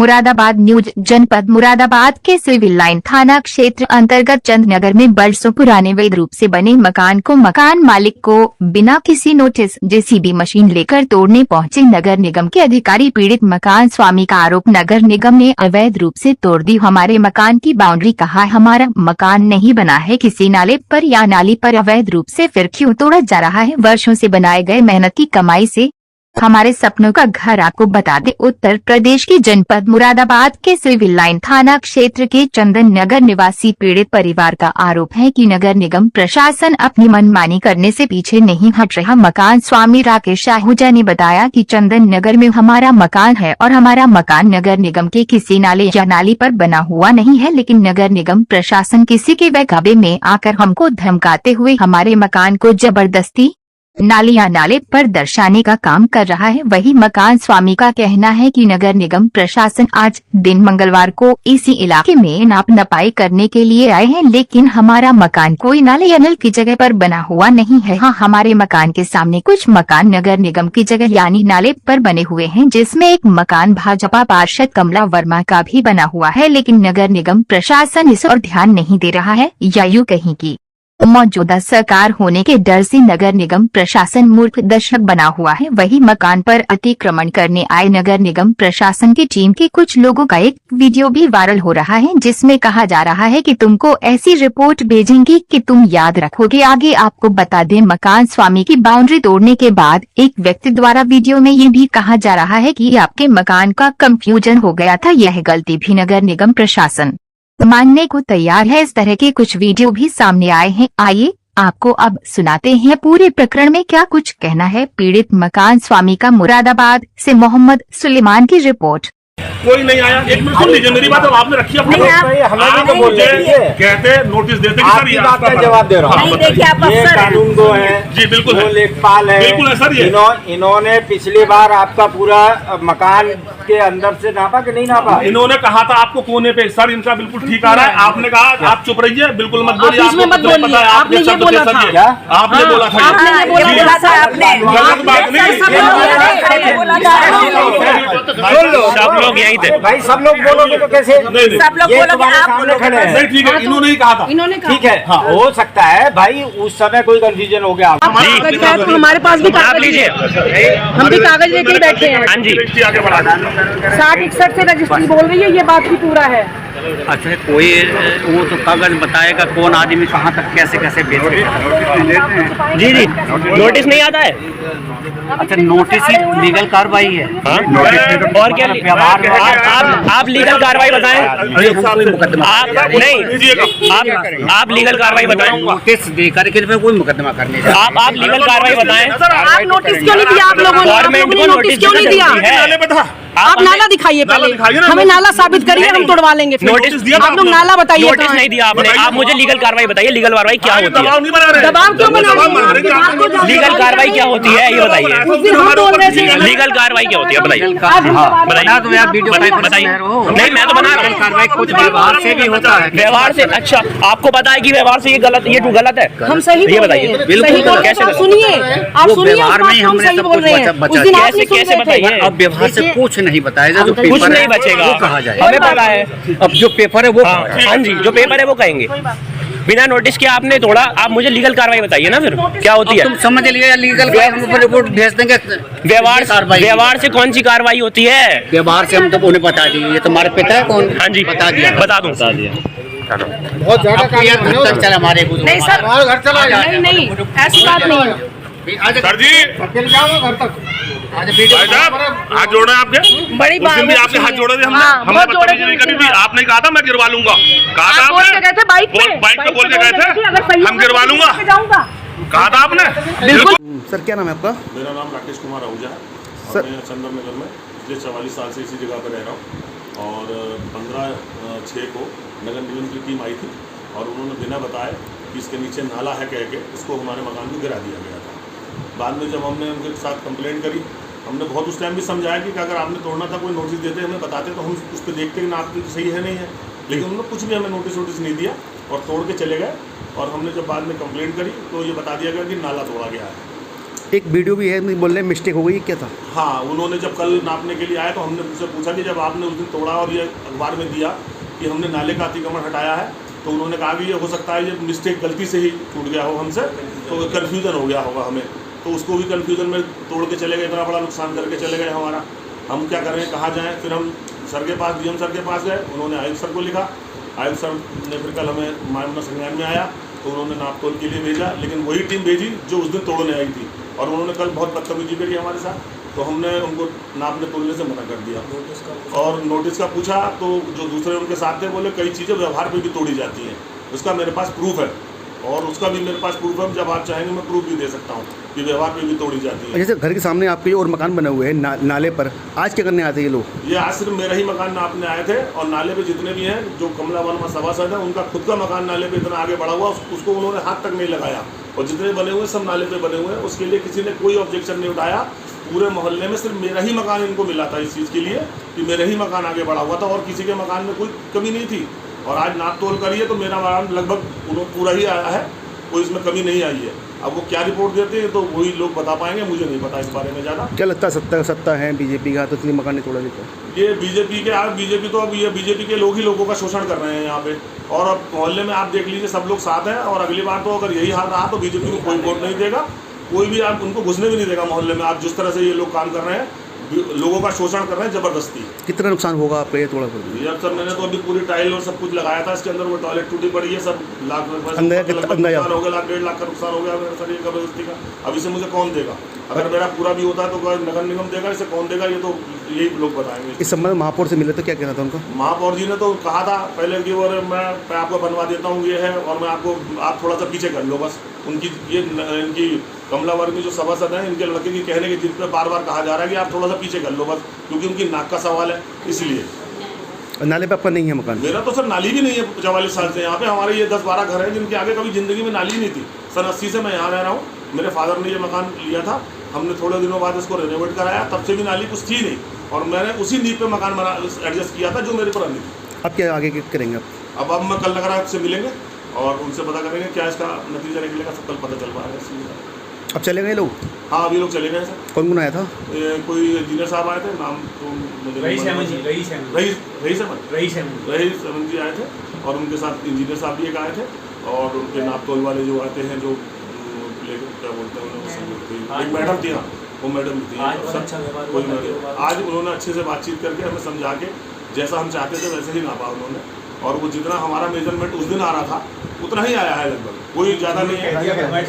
Moradabad news. जनपद मुरादाबाद के civil line थाना क्षेत्र अंतर्गत चंदनगर में बरसों पुराने अवैध रूप से बने मकान को मकान मालिक को बिना किसी नोटिस जेसीबी मशीन लेकर तोड़ने पहुंचे नगर निगम के अधिकारी। पीड़ित मकान स्वामी का आरोप, नगर निगम ने अवैध रूप से तोड़ दी हमारे मकान की बाउंड्री। कहा हमारा मकान नहीं बना है किसी नाले पर या नाली पर, अवैध रूप से फिर क्यों तोड़ा जा रहा है? वर्षों से बनाए गए मेहनत की कमाई से हमारे सपनों का घर। आपको बता दें, उत्तर प्रदेश के जनपद मुरादाबाद के सिविल लाइन थाना क्षेत्र के चंदन नगर निवासी पीड़ित परिवार का आरोप है कि नगर निगम प्रशासन अपनी मनमानी करने से पीछे नहीं हट रहा। मकान स्वामी राकेश आहूजा ने बताया कि चंदन नगर में हमारा मकान है और हमारा मकान नगर निगम के किसी नाले या नाली पर बना हुआ नहीं है, लेकिन नगर निगम प्रशासन किसी के बहकावे में आकर हमको धमकाते हुए हमारे मकान को जबरदस्ती नाली या नाले पर दर्शाने का काम कर रहा है। वही मकान स्वामी का कहना है कि नगर निगम प्रशासन आज दिन मंगलवार को इसी इलाके में नाप नपाई करने के लिए आए हैं, लेकिन हमारा मकान कोई नाले या नल की जगह पर बना हुआ नहीं है। हाँ, हमारे मकान के सामने कुछ मकान नगर निगम की जगह यानी नाले पर बने हुए हैं, जिसमें एक मकान भाजपा पार्षद कमला वर्मा का भी बना हुआ है, लेकिन नगर निगम प्रशासन इस और ध्यान नहीं दे रहा है या यूँ कहीं की मौजूदा सरकार होने के डर से नगर निगम प्रशासन मूर्ख दर्शक बना हुआ है। वही मकान पर अतिक्रमण करने आए नगर निगम प्रशासन की टीम के कुछ लोगों का एक वीडियो भी वायरल हो रहा है, जिसमें कहा जा रहा है कि तुमको ऐसी रिपोर्ट भेजेंगे कि तुम याद रखोगे। आगे आपको बता दें, मकान स्वामी की बाउंड्री तोड़ने के बाद एक व्यक्ति द्वारा वीडियो में ये भी कहा जा रहा है कि आपके मकान का कंफ्यूजन हो गया था। यह गलती भी नगर निगम प्रशासन मानने को तैयार है। इस तरह के कुछ वीडियो भी सामने आए हैं। आइए आपको अब सुनाते हैं पूरे प्रकरण में क्या कुछ कहना है पीड़ित मकान स्वामी का। मुरादाबाद से मोहम्मद सुलेमान की रिपोर्ट। कोई नहीं आया। एक मिनट सुन लीजिए मेरी बात, अब आपने रखी अपनी हमें तो बोल कहते नोटिस देते कि सर ये बात का जवाब दे रहा हूँ। देखिए आप ये कानून गो है जी, बिल्कुल वो लेखपाल है, बिल्कुल है सर। ये इन्होंने पिछली बार आपका पूरा मकान के अंदर से नापा कि नहीं नापा? इन्होंने कहा था आपको कोने पे सर इनका बिल्कुल ठीक आ रहा है। आपने कहा आप चुप रहिए, बिल्कुल मत बोलिए। आपने ये बोला था, आपने बोला था, गलत बात नहीं। सब लोग यही थे भाई, सब लोग बोलोगे तो कैसे? सब लोग बोलोगे, आप बोलोगे खड़े हैं। नहीं ठीक है, इन्होंने ही कहा था। ठीक है, हाँ हो सकता है भाई उस समय कोई कंफ्यूजन हो गया। हमारे पास भी कागज लीजिए, हम भी कागज लेके बैठे हैं। हाँ जी, आगे बढ़ा 6061 से रजिस्ट्री बोल रही है, ये बात भी पूरा है। अच्छा कोई वो तो कागज बताएगा कौन आदमी कहाँ तक कैसे कैसे बेचेगा। जी जी, नोटिस नहीं आता है। अच्छा नोटिस ही लीगल कार्रवाई है। और क्या व्यवहार? आप लीगल कार्रवाई बताएं। आप नहीं, आप लीगल कार्रवाई बताएं। नोटिस देकर के कोई मुकदमा करने आप लीगल कार्रवाई बताएं। आप नोटिस क्यों नहीं दिया? आप लोगों ने नोटिस क्यों नहीं दिया? आप नाला दिखाइए पहले, हमें नाला साबित करिए, हम तोड़वा लेंगे। नोटिस दिया आप लोग नाला बताइए। नोटिस नहीं दिया आपने। आप मुझे लीगल कार्रवाई बताइए। लीगल कार्रवाई क्या होती है? दबाव क्यों बना रहे हैं? लीगल कार्रवाई क्या होती है ये बताइए। लीगल कार्रवाई क्या होती है बताइए। बताइए। नहीं मैं तो बना रहा हूँ। कार्रवाई कुछ व्यवहार से भी होता है। व्यवहार से? अच्छा आपको पता है कि व्यवहार से ये गलत, ये गलत है? हम सही ये बताइए। बिल्कुल कैसे? सुनिए, आप सुनिए, व्यवहार में हमने सब कुछ कैसे कैसे बताइए। अब व्यवहार से कुछ नहीं बताएगा, जो कुछ नहीं बचेगा, वो कहा जाए। हमें पता है। अब जो पेपर है वो हाँ जी, जो पेपर है वो कहेंगे। बिना नोटिस के आपने तोड़ा, आप मुझे लीगल कार्रवाई बताइए ना फिर क्या होती है। तुम समझ लिया लीगल रिपोर्ट भेज देंगे। व्यवहार से कौन सी कार्रवाई होती है? व्यवहार से हम तो उन्हें बता दिए। ये तुम्हारे पिता है कौन? हाँ जी बता दिया, बता दूं। बहुत ज्यादा घर तक चला हमारे नहीं सर, घर चला नहीं नहीं ऐसी बात नहीं है सर जी। घर तक हाथ जोड़े आपके, बड़ी बात है। आपके हाथ जोड़े थे हमने, हाँ, हमने बदतमीजी नहीं करी थी। आपने कहा था मैं गिरवा लूंगा, कहा था बोल के गए थे बाइक पे बोल के गए थे हम गिरवा लूंगा, कहा था आपने। बिल्कुल। सर क्या नाम है आपका? मेरा नाम राकेश कुमार आहूजा है और मैं चंदन नगर में पिछले 44 साल से इसी जगह पर रह रहा हूँ। और 15/6 को नगर निगम की टीम आई थी और उन्होंने बिना बताए कि इसके नीचे नाला है कह के इसको हमारे मकान को गिरा दिया गया था। बाद में जब हमने उनके साथ कंप्लेंट करी, हमने बहुत उस टाइम भी समझाया कि अगर आपने तोड़ना था कोई नोटिस देते हमें बताते तो हम उस पर देखते कि ना आपकी सही है नहीं है, लेकिन उन्होंने कुछ भी हमें नोटिस नहीं दिया और तोड़ के चले गए। और हमने जब बाद में कंप्लेंट करी तो ये बता दिया गया कि नाला तोड़ा गया है। एक वीडियो भी है, बोल रहे हैं मिस्टेक हो गई, क्या था? हाँ, उन्होंने जब कल नापने के लिए आए तो हमने उनसे पूछा कि जब आपने उस दिन तोड़ा और ये अखबार में दिया कि हमने नाले का अतिक्रमण हटाया है, तो उन्होंने कहा कि ये हो सकता है ये मिस्टेक गलती से ही टूट गया हो हमसे, तो कन्फ्यूज़न हो गया होगा हमें, तो उसको भी कन्फ्यूज़न में तोड़ के चले गए, इतना बड़ा नुकसान करके चले गए हमारा। हम क्या करें, कहाँ जाएँ? फिर हम सर के पास, डीएम सर के पास गए, उन्होंने आयुक्त सर को लिखा, आयुक्त सर ने फिर कल हमें मामला संज्ञान में आया तो उन्होंने नापतोल के लिए भेजा, लेकिन वही टीम भेजी जो उस दिन तोड़ने आई थी, और उन्होंने कल बहुत बदतमीजी करी हमारे साथ, तो हमने उनको नापने तोड़ने से मना कर दिया। और नोटिस का पूछा तो जो दूसरे उनके साथ थे बोले कई चीज़ें व्यवहार पे भी तोड़ी जाती हैं, उसका मेरे पास प्रूफ है, और उसका भी मेरे पास प्रूफ है, जब आप चाहेंगे मैं प्रूफ भी दे सकता हूँ कि व्यवहार पे भी तोड़ी जाती है। जैसे घर के सामने आपके और मकान बने हुए हैं नाले पर, आज क्या करने आते हैं ये लोग? ये आज सिर्फ मेरा ही मकान नापने आए थे, और नाले पे जितने भी हैं जो कमला वर्मा सभासद है उनका खुद का मकान नाले पे इतना आगे बढ़ा हुआ, उसको उन्होंने हाथ तक नहीं लगाया, और जितने बने हुए सब नाले पे बने हुए हैं, उसके लिए किसी ने कोई ऑब्जेक्शन नहीं उठाया। पूरे मोहल्ले में सिर्फ मेरा ही मकान इनको मिला था इस चीज़ के लिए कि मेरा ही मकान आगे बढ़ा हुआ था, और किसी के मकान में कोई कमी नहीं थी। और आज नाप तोल करिए तो मेरा मकान लगभग पूरा ही आया है, कोई इसमें कमी नहीं आई है। अब वो क्या रिपोर्ट देते हैं तो वही लोग बता पाएंगे, मुझे नहीं पता इस बारे में ज़्यादा। क्या लगता है सत्ता है बीजेपी का, तो इसलिए मकान नहीं तोड़ा देता? ये बीजेपी के, आप बीजेपी तो अब ये बीजेपी के लोग ही लोगों का शोषण कर रहे हैं यहाँ पे, और अब मोहल्ले में आप देख लीजिए सब लोग साथ हैं, और अगली बार तो अगर यही हाल रहा तो बीजेपी को कोई वोट नहीं देगा, कोई भी आप उनको घुसने भी नहीं देगा मोहल्ले में। आप जिस तरह से ये लोग काम कर रहे हैं, लोगों का शोषण कर रहे हैं ज़बरदस्ती। कितना नुकसान होगा आपका ये तोड़ा कर? यार सर मैंने तो अभी पूरी टाइल और सब कुछ लगाया था इसके अंदर, वो टॉयलेट टूटी पड़ी है, सब लाख अंदाजा नुकसान हो गया, लाख 1.5 लाख का नुकसान हो गया मेरा सर, ये जबरदस्ती का। अब इसे मुझे कौन देगा? अगर मेरा पूरा भी होता है तो नगर निगम देगा, इसे कौन देगा ये तो यही लोग बताएंगे। इस संबंध में महापौर से मिले तो क्या कहना था उनका? महापौर जी ने तो कहा था पहले कि वो मैं आपको बनवा देता हूँ ये है, और मैं आपको, आप थोड़ा सा पीछे कर लो बस। उनकी ये इनकी कमला वर्मी जो सभासद हैं, इनके लड़के की कहने की जिद पे बार बार कहा जा रहा है कि आप थोड़ा सा पीछे कर लो बस, क्योंकि उनकी नाक का सवाल है इसलिए। नाले पे आपका नहीं है मकान? मेरा तो सर नाली भी नहीं है 44 साल से यहाँ पे। हमारे ये 10-12 घर हैं जिनके आगे कभी ज़िंदगी में नाली नहीं थी। सन 80 से मैं यहाँ रह रहा हूँ, मेरे फादर ने ये मकान लिया था, हमने थोड़े दिनों बाद इसको रेनोवेट कराया, तब से भी नाली कुछ थी नहीं, और मैंने उसी नींव पे मकान बना एडजस्ट किया था जो मेरे पर नहीं थी। अब क्या आगे करेंगे आप? अब मैं कल नगर आयुक्त से मिलेंगे और उनसे पता करेंगे क्या इसका नतीजा निकलेगा, सब कल पता चल पाएगा। अब चले गए लोग? हाँ, अभी लोग चले गए सर। कौन कौन आया था? कोई इंजीनियर साहब आए थे, नाम तो मुझे रईस अहमद जी आए थे, और उनके साथ इंजीनियर साहब भी एक आए थे, और उनके नाप तोल वाले जो आते हैं, जो क्या बोलते हैं, एक मैडम थी, हाँ वो मैडम थी। आज उन्होंने अच्छे से बातचीत करके हमें समझा के जैसा हम चाहते थे वैसे ही नापा उन्होंने, और वो जितना हमारा मेजरमेंट उस दिन आ रहा था उतना ही आया है लगभग, कोई ज़्यादा नहीं है।